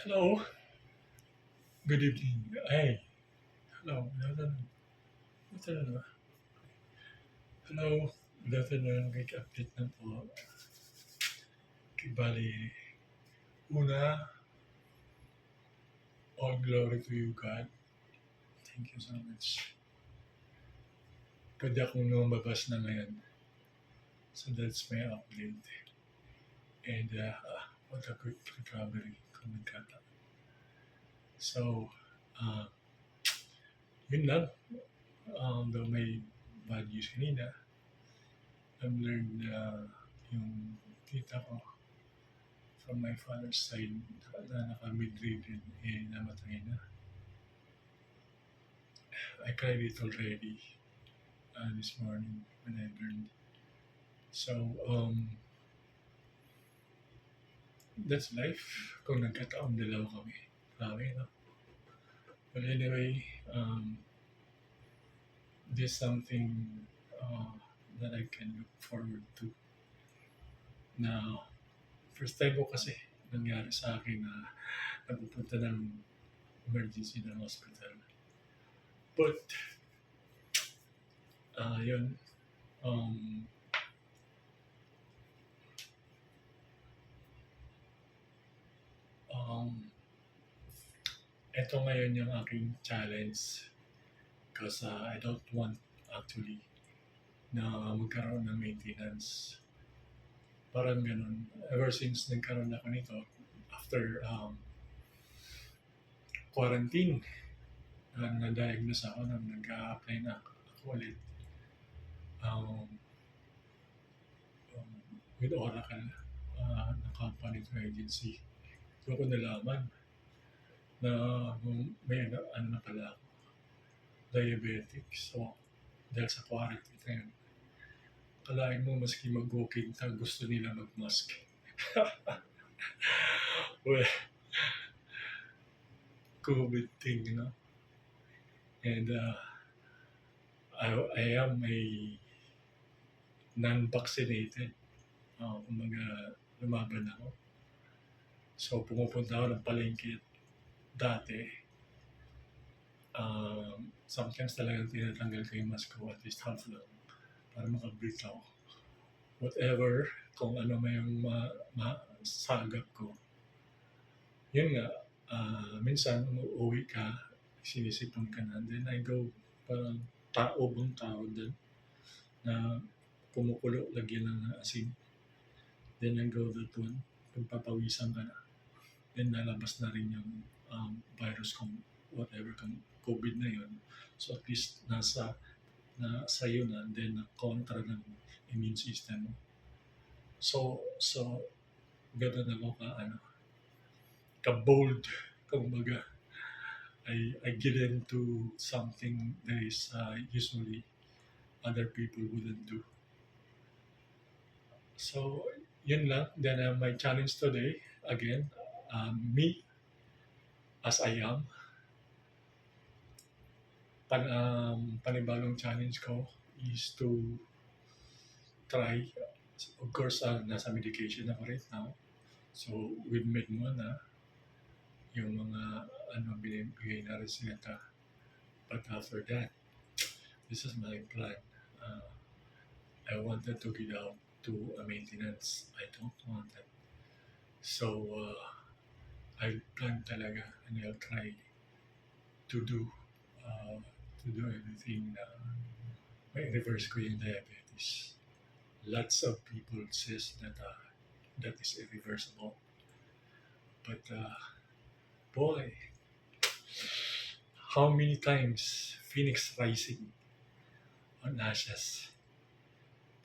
Hello, good evening. Ay, hello, good afternoon. Good afternoon ba? Hello, good afternoon. Quick update na po. Bali, una, all glory to you, God. Thank you so much. Pwede akong lumabas na ngayon. So that's my update. And what a quick recovery kung nagkataon. So, uh, yun lang. Though may bad news kanina, I've learned yung tita ko from my father's side na naka-bedridden, namatay na. I cried it already this morning when I learned. So, that's life. Kung nagkataon, dalawa kami. Grabe, no? But anyway, this something that I can look forward to. Now, first time ko kasi nangyari sa akin na napupunta ng emergency ng hospital. But, yun, um, um, eto ngayon yung aking challenge because I don't want actually na magkaroon ng maintenance. Parang ganun. Ever since nagkaroon ako nito, after quarantine, na-diagnose ako nang nag-a-apply na ako ulit um, with Oracle na company to agency. Doon ko nalaman na may ano na pala ako, diabetic. So, dahil sa quarantine na yun, kalahin mo maski mag-walking ka, gusto nila mag-mask. Well, COVID thing, you know. And I am a non-vaccinated. Kumaga, lumaban ako. So, pumupunta ako ng palengke dati. Sometimes talagang tinatanggal ko yung mask ko at least half lang para makabreathe ako. Whatever, kung ano may yung masagap ko. Yun nga, minsan umuwi ka, sinisipon ka na, then I go, parang bang tao din na kumukulo, lagyan ng asin. Then I go that one, pagpapawisan ka na. Then lalabas na rin yung virus kung whatever kung COVID na yun. So at least nasa iyo na, then na-contra ng immune system mo. So, gano'n ako ka-bold, kumbaga. I get into something that is usually other people wouldn't do. So, yun lang. Then my challenge today, again, me as I am. Panibagong challenge ko is to try, of course, nasa medication ako right now. So, with med muna, yung mga binibigay na reseta. But after that, this is my plan. I wanted to get out to a maintenance. I don't want that. So, I plan talaga and I'll try to do everything na may reverse ko yung diabetes. Lots of people says that that is irreversible. But boy, how many times Phoenix Rising on ashes?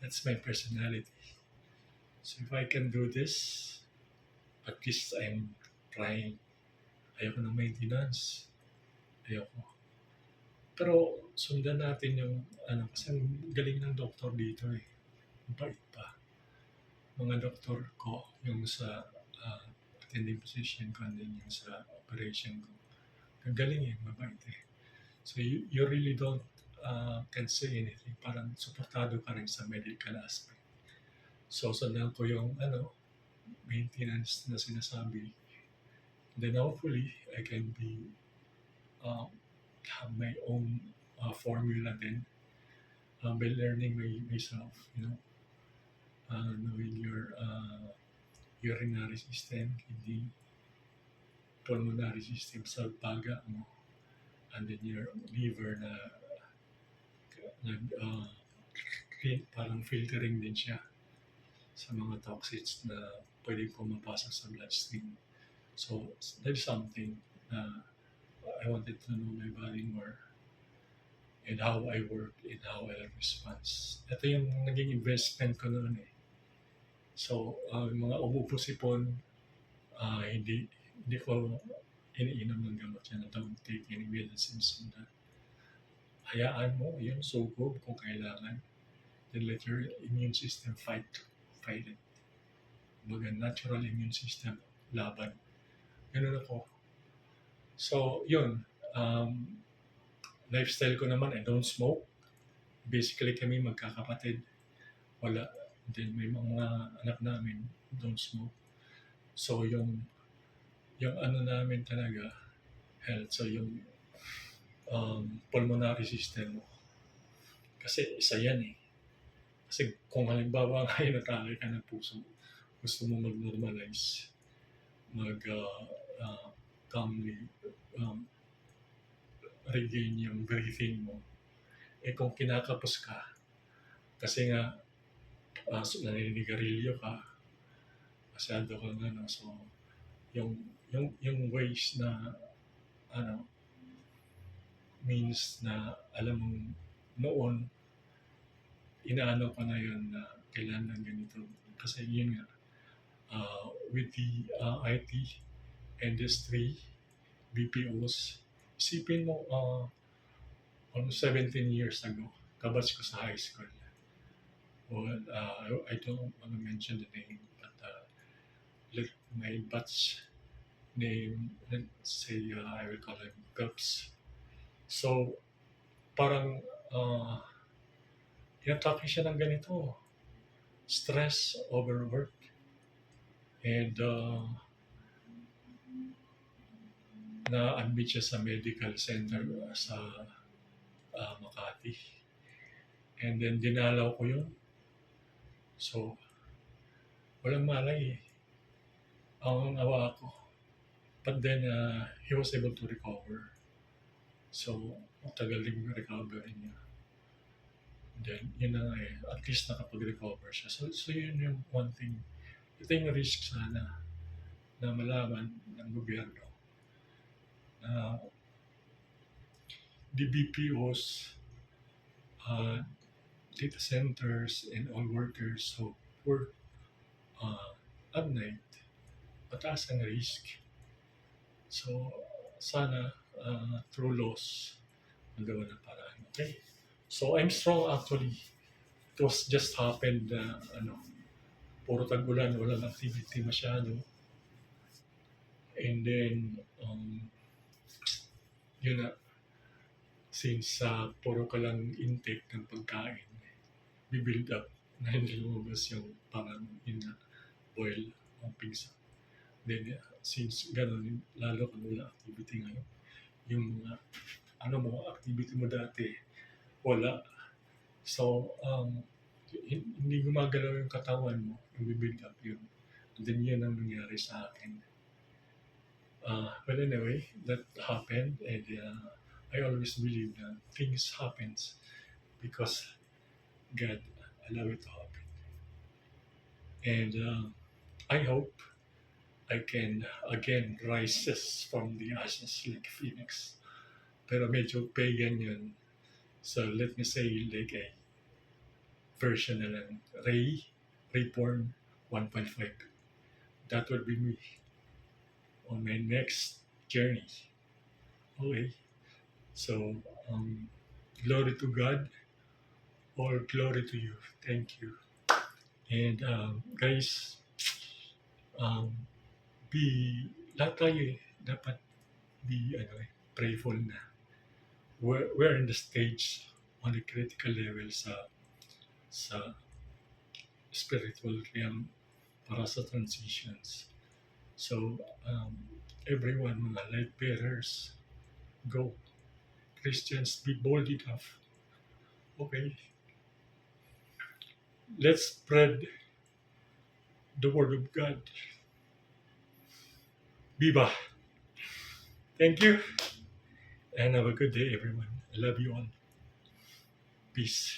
That's my personality. So if I can do this, at least I'm trying. Ayoko ng maintenance. Ayoko. Pero sundan natin yung kasi ang galing ng doktor dito eh. Bait pa. Mga doktor ko, yung sa attending physician ko and then yung sa operation ko. Ang galing eh, mabait eh. So you really don't can say anything. Parang suportado ka rin sa medical aspect. So sundan ko yung maintenance na sinasabi Then hopefully I can be have my own formula then by learning myself, knowing your urinary system, kidney, pulmonary system sa baga mo, and then your liver na nag parang filtering din siya sa mga toxins na pwedeng pumapasok sa bloodstream. So there's something na I wanted to know my body more and how I work and how I respond. Ito yung naging investment ko noon eh. So, yung mga ubo-sipon, hindi ko iniinom ng gamot yan. I don't take any medicines on that. Hayaan mo, yun, sugob kung kailangan. Then let your immune system fight it. Baga natural immune system, laban. Ganun ako. So, yun. Lifestyle ko naman, I don't smoke. Basically kami magkakapatid. Wala. Then may mga anak namin don't smoke. So, yung ano namin talaga, health. So, yung pulmonary system mo. Kasi isa yan eh. Kasi kung halimbawa ngayon natake ka ng puso, gusto mo mag-normalize, calmly regain yung breathing mo. Eh kung kinakapos ka, kasi nga naninigarilyo ka, masyado kang so yung ways na means na alam mong noon inaano ko na yun na kailangan ng ganito. Kasi yun nga, with the IT industry, BPOs, isipin mo, almost 17 years ago, kabatch ko sa high school. Well, I don't want to mention the name, but my batch name, let's say, I will call him Gups. So, parang, inatake siya ng ganito. Stress, overwork, and na-admit siya sa medical center sa Makati. And then, dinalaw ko yun. So, walang malay eh. Ang awa ko. But then, he was able to recover. So, matagal din yung recovery niya. Then, yun na nga eh. At least nakapag-recover siya. So yun yung one thing. Ito yung risk sana na malaman ng gobyerno na the BPOs, data centers, and all workers who work at night, mataas ang risk. So, sana through laws, magawa ng paraan. Okay? So, I'm strong actually. It was just happened na, puro tag-ulan, walang activity masyado. And then, yun na, since puro ka lang intake ng pagkain, bibuild up na hindi lumabas yung parang yun na, boil ang pizza. Then, since gano'n, lalo kung wala activity ngayon, yung mga, activity mo dati, wala. So, hindi gumagalaw yung katawan mo, yung bibuild up yun. And then, yun ang nangyari sa akin. But anyway, that happened, and I always believe that things happens because God allowed it to happen. And I hope I can again rise from the ashes like phoenix. Pero medyo pagan yun. So let me say like a version na lang. Reborn 1.5. That would be me on my next journey. Okay. So, glory to God. All glory to you. Thank you. And guys, lahat tayo dapat be prayerful na. We're in the stage on the critical level sa spiritual realm para sa transitions. So, Everyone, mga light bearers, go. Christians, be bold enough. Okay, let's spread the word of God. Viva! Thank you, and have a good day, everyone. I love you all. Peace.